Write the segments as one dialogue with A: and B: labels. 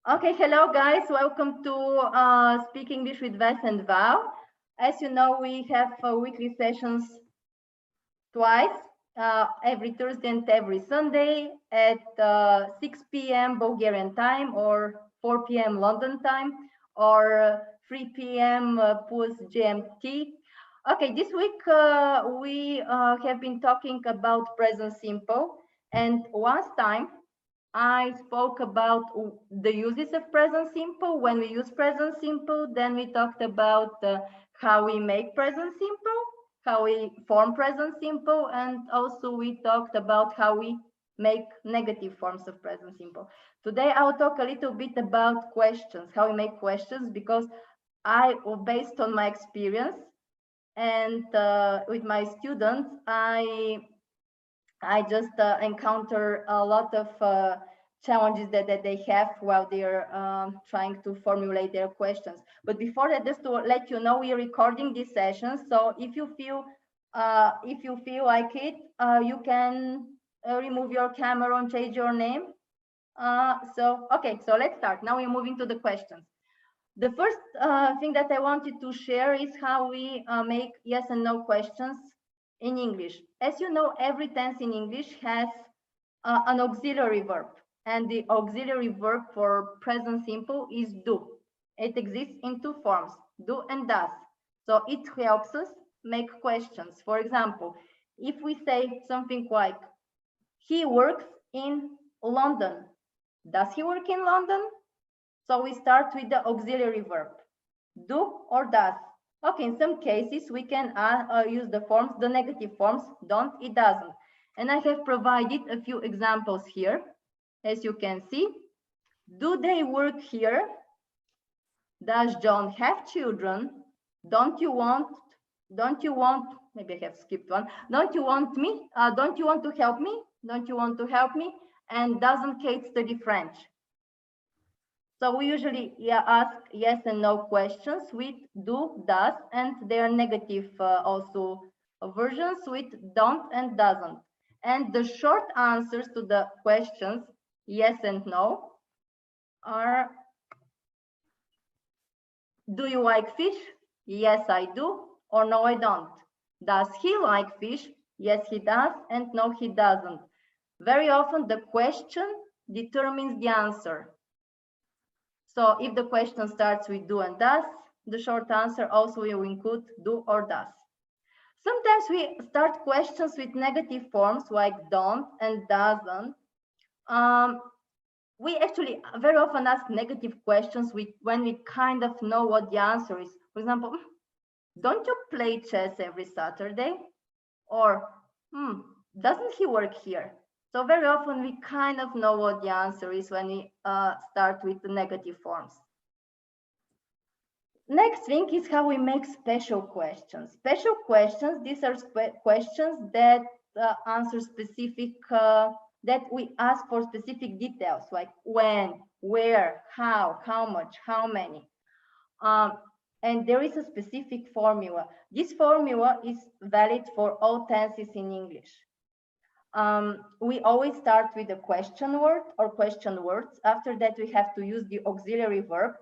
A: Okay, hello guys, welcome to Speak English with Ves&Val. As you know, we have weekly sessions twice, every Thursday and every Sunday at 6 p.m. Bulgarian time or 4 p.m. London time or 3 p.m. Post GMT. Okay, this week we have been talking about present simple, and last time I spoke about the uses of present simple. When we use present simple, then we talked about how we make present simple, how we form present simple, and also we talked about how we make negative forms of present simple. Today, I'll talk a little bit about questions, how we make questions, because based on my experience and with my students, I just encounter a lot of challenges that they have while they're trying to formulate their questions. But before that, just to let you know, we are recording these sessions. So if you feel like it, you can remove your camera and change your name. Okay, so let's start. Now we're moving to the questions. The first thing that I wanted to share is how we make yes and no questions in English. As you know, every tense in English has an auxiliary verb, and the auxiliary verb for present simple is do. It exists in two forms, do and does. So it helps us make questions. For example, if we say something like, he works in London. Does he work in London? So we start with the auxiliary verb, do or does. Okay, in some cases, we can use the negative forms, don't, it doesn't. And I have provided a few examples here. As you can see, do they work here? Does John have children? Don't you want, maybe I have skipped one. Don't you want me? Don't you want to help me? Don't you want to help me? And doesn't Kate study French? So we usually ask yes and no questions with do, does, and their negative also versions with don't and doesn't. And the short answers to the questions yes and no are, do you like fish? Yes, I do, or no, I don't. Does he like fish? Yes, he does, and no, he doesn't. Very often the question determines the answer. So if the question starts with do and does, the short answer also will include do or does. Sometimes we start questions with negative forms like don't and doesn't. We actually very often ask negative questions when we kind of know what the answer is. For example, don't you play chess every Saturday? Or, doesn't he work here? So very often we kind of know what the answer is when we start with the negative forms. Next thing is how we make special questions. Special questions, these are questions that answer specific, that we ask for specific details like when, where, how much, how many. And there is a specific formula. This formula is valid for all tenses in English. We always start with a question word or question words. After that, we have to use the auxiliary verb.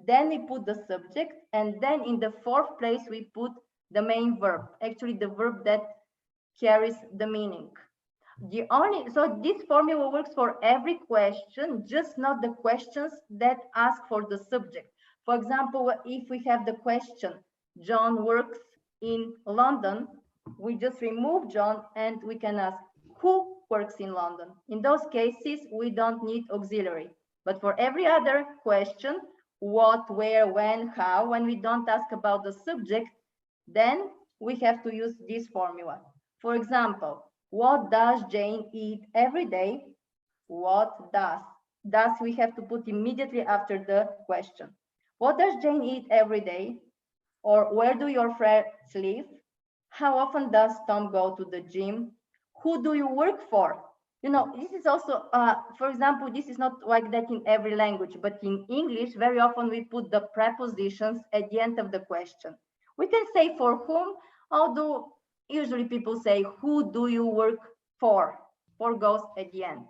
A: Then we put the subject, and then in the fourth place, we put the main verb, actually the verb that carries the meaning. So this formula works for every question, just not the questions that ask for the subject. For example, if we have the question, John works in London, we just remove John and we can ask, who works in London? In those cases, we don't need auxiliary. But for every other question, what, where, when, how, when we don't ask about the subject, then we have to use this formula. For example, what does Jane eat every day? What does? Does we have to put immediately after the question. What does Jane eat every day? Or where do your friends live? How often does Tom go to the gym? Who do you work for? You know, this is also, for example, this is not like that in every language, but in English, very often we put the prepositions at the end of the question. We can say for whom, although usually people say, who do you work for? For goes at the end.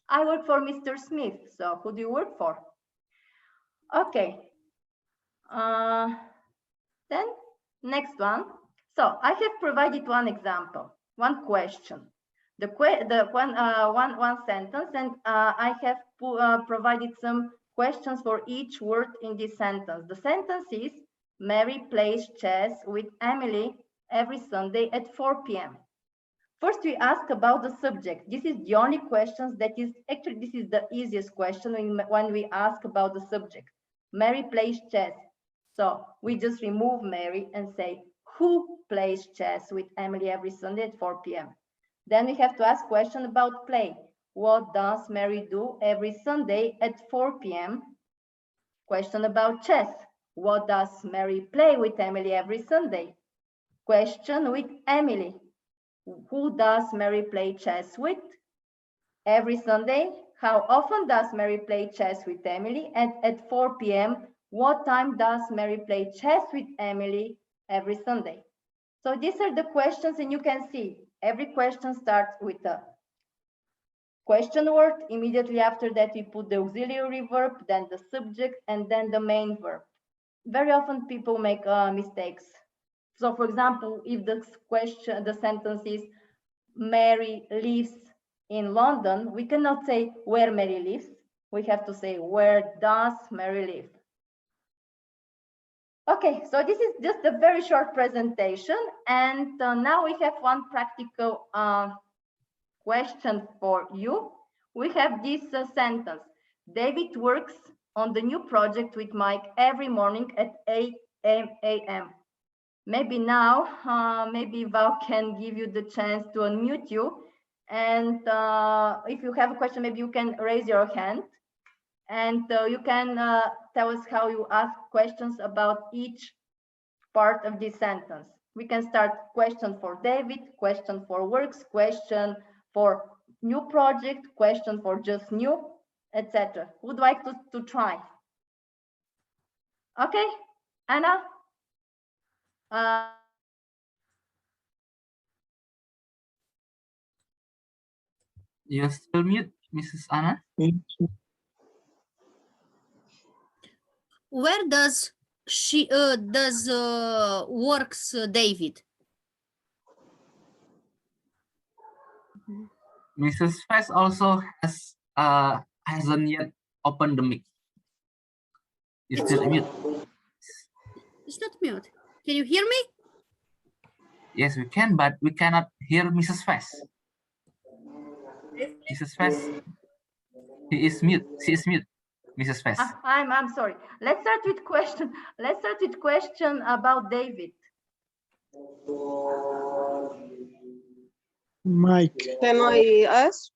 A: I work for Mr. Smith, so who do you work for? Okay. Then next one. So I have provided one example, one question, one sentence, and I have provided some questions for each word in this sentence. The sentence is: Mary plays chess with Emily every Sunday at 4 p.m. First, we ask about the subject. This is the only questions that is actually, this is the easiest question when we ask about the subject. Mary plays chess. So we just remove Mary and say, who plays chess with Emily every Sunday at 4 p.m.? Then we have to ask question about play. What does Mary do every Sunday at 4 p.m.? Question about chess. What does Mary play with Emily every Sunday? Question with Emily. Who does Mary play chess with? Every Sunday. How often does Mary play chess with Emily? And at 4 p.m., what time does Mary play chess with Emily every Sunday? So these are the questions, and you can see every question starts with a question word. Immediately after that, we put the auxiliary verb, then the subject, and then the main verb. Very often people make mistakes. So for example, if the sentence is Mary lives in London, we cannot say where Mary lives. We have to say where does Mary live. Okay, so this is just a very short presentation, and now we have one practical question for you. We have this sentence: David works on the new project with Mike every morning at 8 a.m. Maybe now, maybe Val can give you the chance to unmute you. And if you have a question, maybe you can raise your hand, and you can tell us how you ask questions about each part of this sentence. We can start question for David, question for works, question for new project, question for just new, etc. Would like to try? Okay, Anna?
B: You're still mute, Mrs. Anna.
C: Where does works David?
B: Mrs. Fest also hasn't yet opened the mic. It's still mute.
C: It's not mute. Can you hear me?
B: Yes, we can, but we cannot hear Mrs. Fest. Mrs. Fest, he is mute. She is mute. Mrs. Fest.
A: I'm sorry. Let's start with question. Let's start with question about David.
D: Mike.
E: Can I ask?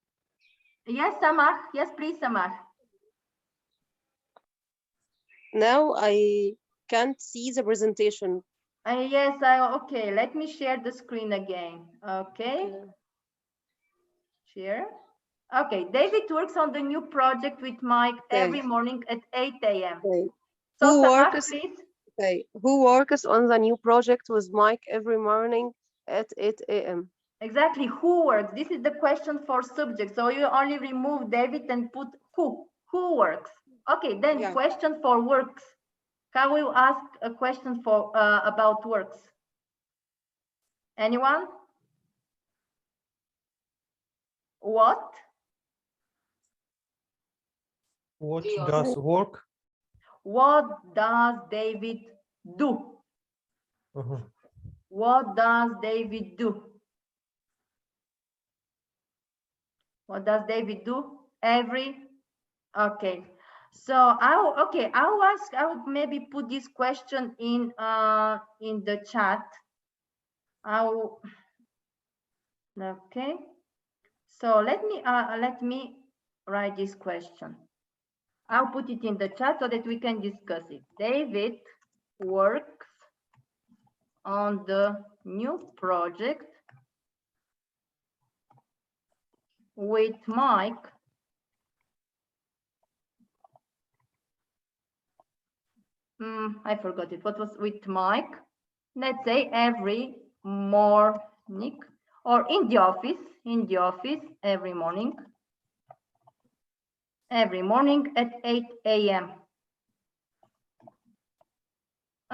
A: Yes, Samar. Yes, please, Samar.
E: Now I can't see the presentation.
A: Yes, okay. Let me share the screen again. Okay. Share. Okay. David works on the new project with Mike every morning at 8 a.m.
E: Okay.
A: So, Samar,
E: works,
A: please.
E: okay. Who works on the new project with Mike every morning at 8 a.m.?
A: Exactly. Who works? This is the question for subject. So you only remove David and put who. Who works? Okay. Then question for works. How will you ask a question for about works? Anyone? What?
D: What does work?
A: What does David do? What does David do? What does David do? Okay. So I'll maybe put this question in the chat. Okay. So let me write this question. I'll put it in the chat so that we can discuss it. David works on the new project with Mike I forgot it. What was with Mike? Let's say every morning, or in the office every morning at 8 a.m.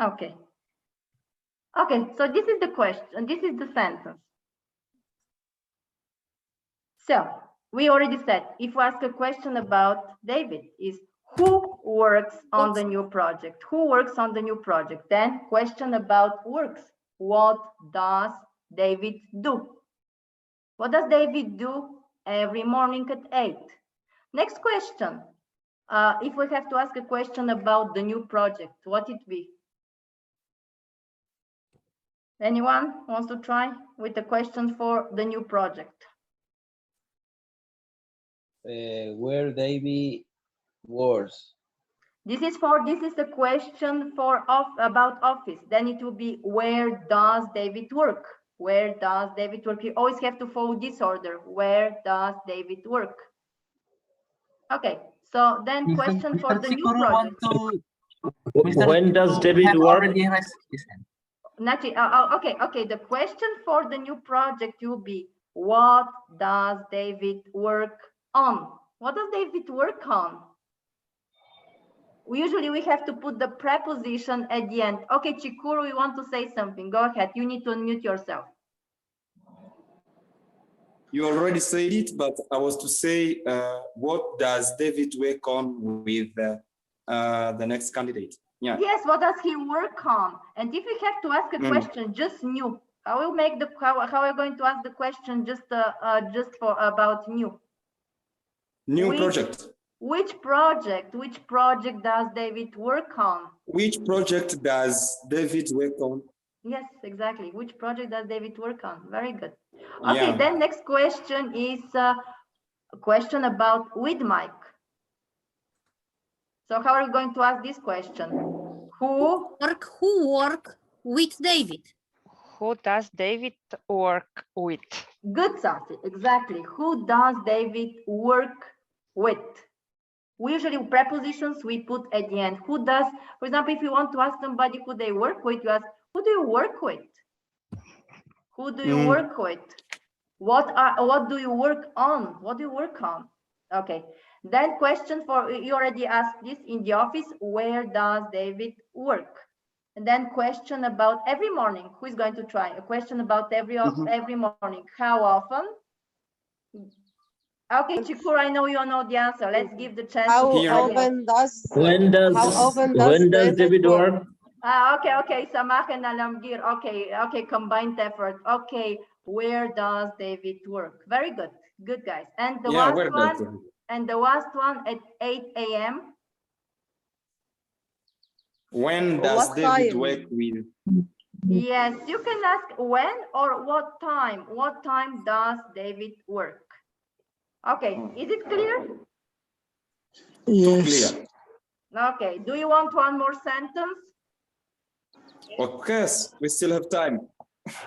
A: Okay. Okay, so this is the question, this is the sentence. So we already said, if we ask a question about David, is who works on the new project? Who works on the new project? Then question about works. What does David do? What does David do every morning at 8? Next question. If we have to ask a question about the new project, what it be? Anyone wants to try with the question for the new project?
F: Where David works.
A: This is the question for about office. Then it will be, where does David work? Where does David work? You always have to follow this order. Where does David work? Okay, so then question for the new project.
G: When does David work?
A: Nachi, okay. The question for the new project will be, what does David work on? What does David work on? Usually we have to put the preposition at the end. Okay, Chikuru, you want to say something? Go ahead. You need to unmute yourself.
H: You already said it, but I was to say, what does David work on with the next candidate? Yeah.
A: Yes, what does he work on? And if we have to ask a question, just new. How will make the how are you going to ask the question just for about new?
H: New project.
A: Which project? Which project does David work on?
H: Which project does David work on?
A: Yes, exactly. Which project does David work on? Very good. Okay,
H: Yeah.
A: then next question is a question about with Mike. So how are you going to ask this question? Who
C: work with David?
I: Who does David work with?
A: Good, Safi. Exactly. Who does David work with? We usually prepositions we put at the end. Who does, for example, if you want to ask somebody who they work with, you ask, who do you work with? Who do you work with? What do you work on? What do you work on? Okay. Then question for, you already asked this in the office, where does David work? And then question about every morning. Who is going to try? A question about every morning. How often? Okay, Chikura, I know you know the answer. Let's give the chance.
G: When does David work?
A: Okay, Samah and Alamgir. Okay, combined effort. Okay, where does David work? Very good, good guys. And the last one at 8 a.m.
H: When does David work with?
A: Yes, you can ask when or what time. What time does David work? Okay, is it clear?
H: Yes. Clear.
A: Okay, do you want one more sentence?
H: Of course, we still have time.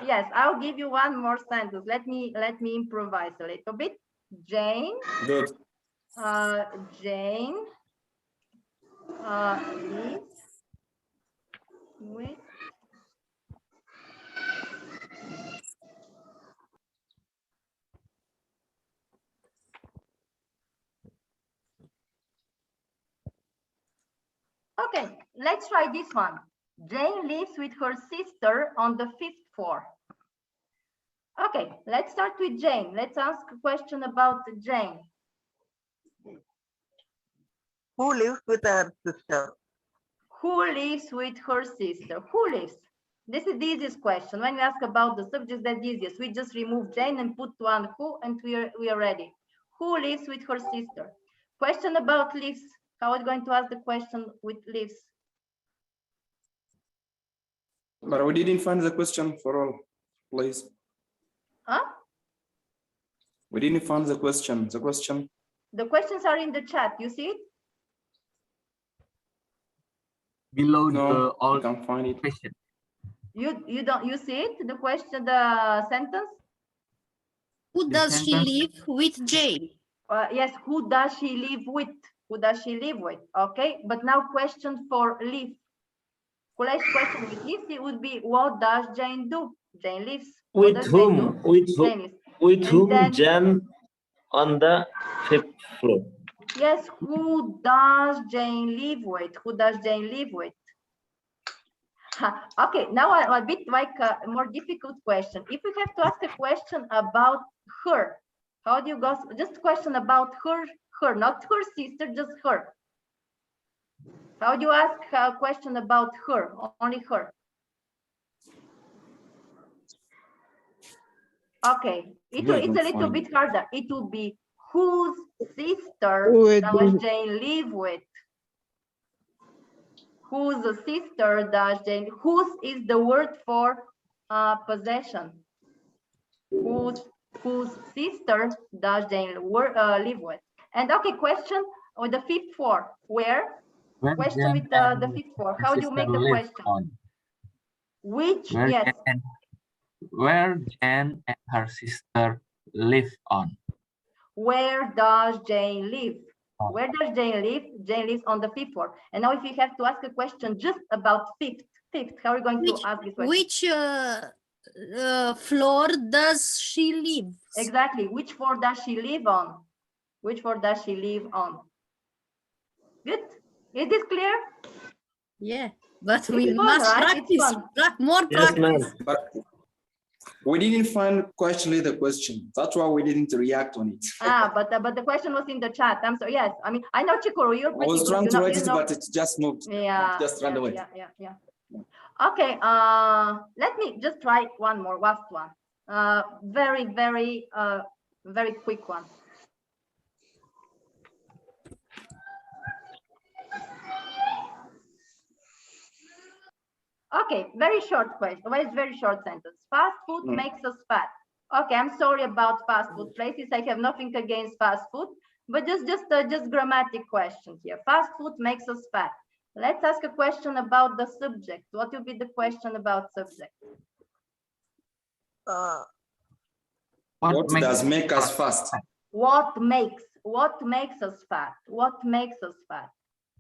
A: Yes, I'll give you one more sentence. Let me improvise a little bit. Jane.
H: Good.
A: Jane lives with Okay, let's try this one. Jane lives with her sister on the 5th floor. Okay, let's start with Jane. Let's ask a question about Jane.
J: Who lives with her sister?
A: Who lives with her sister? Who lives? This is the easiest question. When we ask about the subject, that's the easiest. We just remove Jane and put one who, and we are ready. Who lives with her sister? Question about lives. How are we going to ask the question with lives?
H: But we didn't find the question for all, please.
A: Huh?
H: We didn't find the question.
A: The questions are in the chat. You see it?
B: Below
H: no,
B: the
H: I can't find it.
B: question.
A: You see it? The question, the sentence?
C: Who does she live with, Jane?
A: Yes, who does she live with? Who does she live with? Okay, but now question for live. Question with live, it would be, what does Jane do? Jane lives.
G: With whom? With whom Jane on the 5th floor?
A: Yes, who does Jane live with? Who does Jane live with? Okay, now a bit like a more difficult question. If we have to ask a question about her, how do you go? Just a question about her, not her sister, just her. How do you ask a question about her, only her? Okay, it's a little bit harder. It will be whose sister does Jane live with? Whose sister does Jane? Whose is the word for possession? Whose sister does Jane live with? And okay, question with the fifth floor. Where? Question with the fifth floor. How do you make the question? Which? Yes.
B: Where Jane and her sister live on?
A: Where does Jane live? Where does Jane live? Jane lives on the fifth floor. And now if you have to ask a question just about fifth, how are you going to ask this question?
C: Which floor does she live?
A: Exactly. Which floor does she live on? Which floor does she live on? Good. Is this clear?
C: Yeah, but we must practice. More
G: Yes,
C: practice.
H: But we didn't find question the question. That's why we didn't react on it.
A: But the question was in the chat. I'm sorry. Yes, I mean I know Chikuru. You're pretty
H: I was
A: good.
H: trying
A: You
H: to
A: know,
H: write
A: you
H: it,
A: know.
H: but it just moved.
A: Yeah.
H: Just ran away.
A: Yeah. Okay. Let me just try one more, last one. Very quick one. Okay, very short question. Well, it's very short sentence. Fast food makes us fat. Okay, I'm sorry about fast food places. I have nothing against fast food, but just grammatic question here. Fast food makes us fat. Let's ask a question about the subject. What will be the question about subject?
H: What does make us fast?
A: What makes us fat? What makes us fat?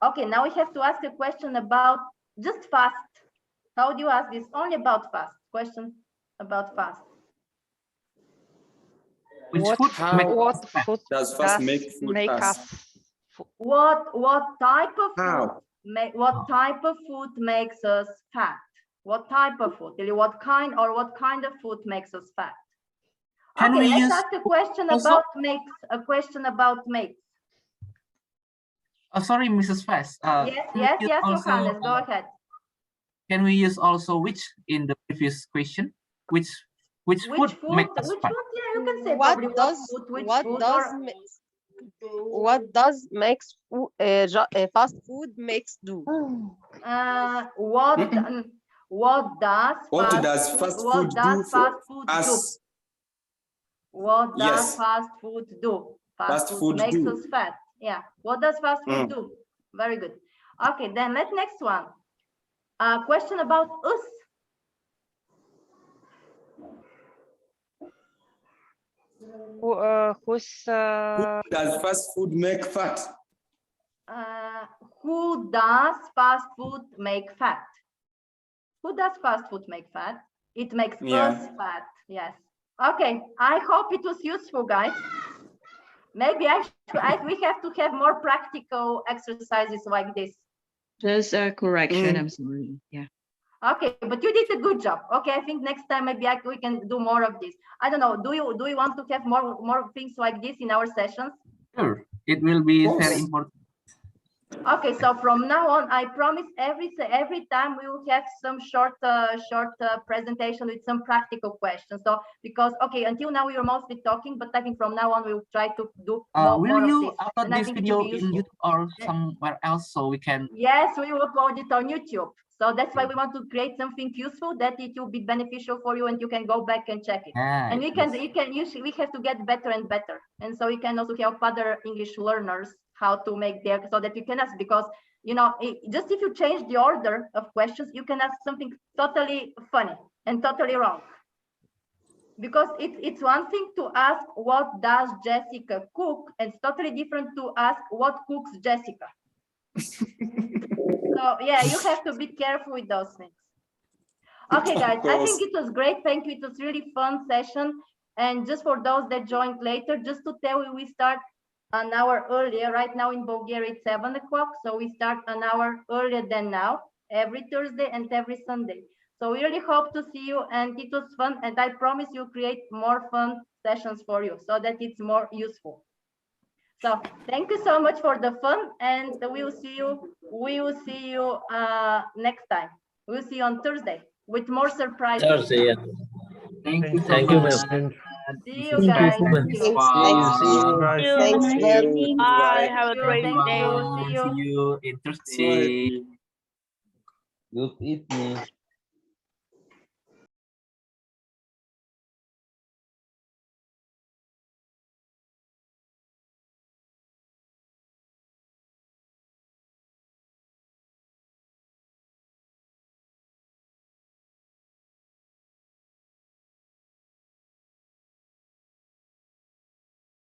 A: Okay, now we have to ask a question about just fast. How do you ask this? Only about fast. Question about fast.
I: What food
H: does fast make us?
A: What type of food? What type of food makes us fat? What type of food? What kind of food makes us fat? Okay, let's ask a question about makes. A question about makes.
B: Oh, sorry, Mrs. Fest.
A: Yes, Johannes, go ahead.
B: Can we use also which in the previous question? Which food makes us fat?
A: Yeah, you can say
E: What
A: probably
E: what does makes fast food makes do?
A: What does fast food do? What does fast food do? Fast food makes us fat. Yeah. What does fast food do? Very good. Okay, then let's next one. Question about us.
I: Who
H: does fast food make fat?
A: Who does fast food make fat? Who does fast food make fat? It makes us fat. Yes. Okay. I hope it was useful, guys. Maybe we have to have more practical exercises like this.
K: Just a correction. I'm sorry. Yeah.
A: Okay, but you did a good job. Okay, I think next time maybe we can do more of this. I don't know. Do you want to have more things like this in our sessions?
B: Sure, it will be very important.
A: Okay, so from now on, I promise every time we will have some short presentation with some practical questions. So because until now we were mostly talking, but I think from now on we will try to do more
B: will you
A: of this.
B: upload this video in YouTube or somewhere else so we can?
A: Yes, we will upload it on YouTube. So that's why we want to create something useful that it will be beneficial for you and you can go back and check it. And we have to get better and better. And so we can also help other English learners how to make their, so that you can ask, because just if you change the order of questions, you can ask something totally funny and totally wrong. Because it's one thing to ask what does Jessica cook, and it's totally different to ask what cooks Jessica. So yeah, you have to be careful with those things. Okay, guys, I think it was great. Thank you. It was really fun session. And just for those that joined later, just to tell you, we start an hour earlier. Right now in Bulgaria, it's 7 o'clock. So we start an hour earlier than now. every Thursday and every Sunday. So we really hope to see you, and it was fun, and I promise you create more fun sessions for you so that it's more useful. So thank you so much for the fun, and we will see you next time. We'll see you on Thursday with more surprises.
G: Thursday, yeah.
B: Thank you so
G: Thank you,
B: much.
G: ma'am.
A: See you guys.
B: Thank you.
E: Thanks.
F: See you.
D: Guys.
E: Thanks, Val.
I: Bye. Have a
A: Thank you.
I: great
A: Thank
I: day.
A: you. See you.
B: See you in Thursday.
F: Good evening.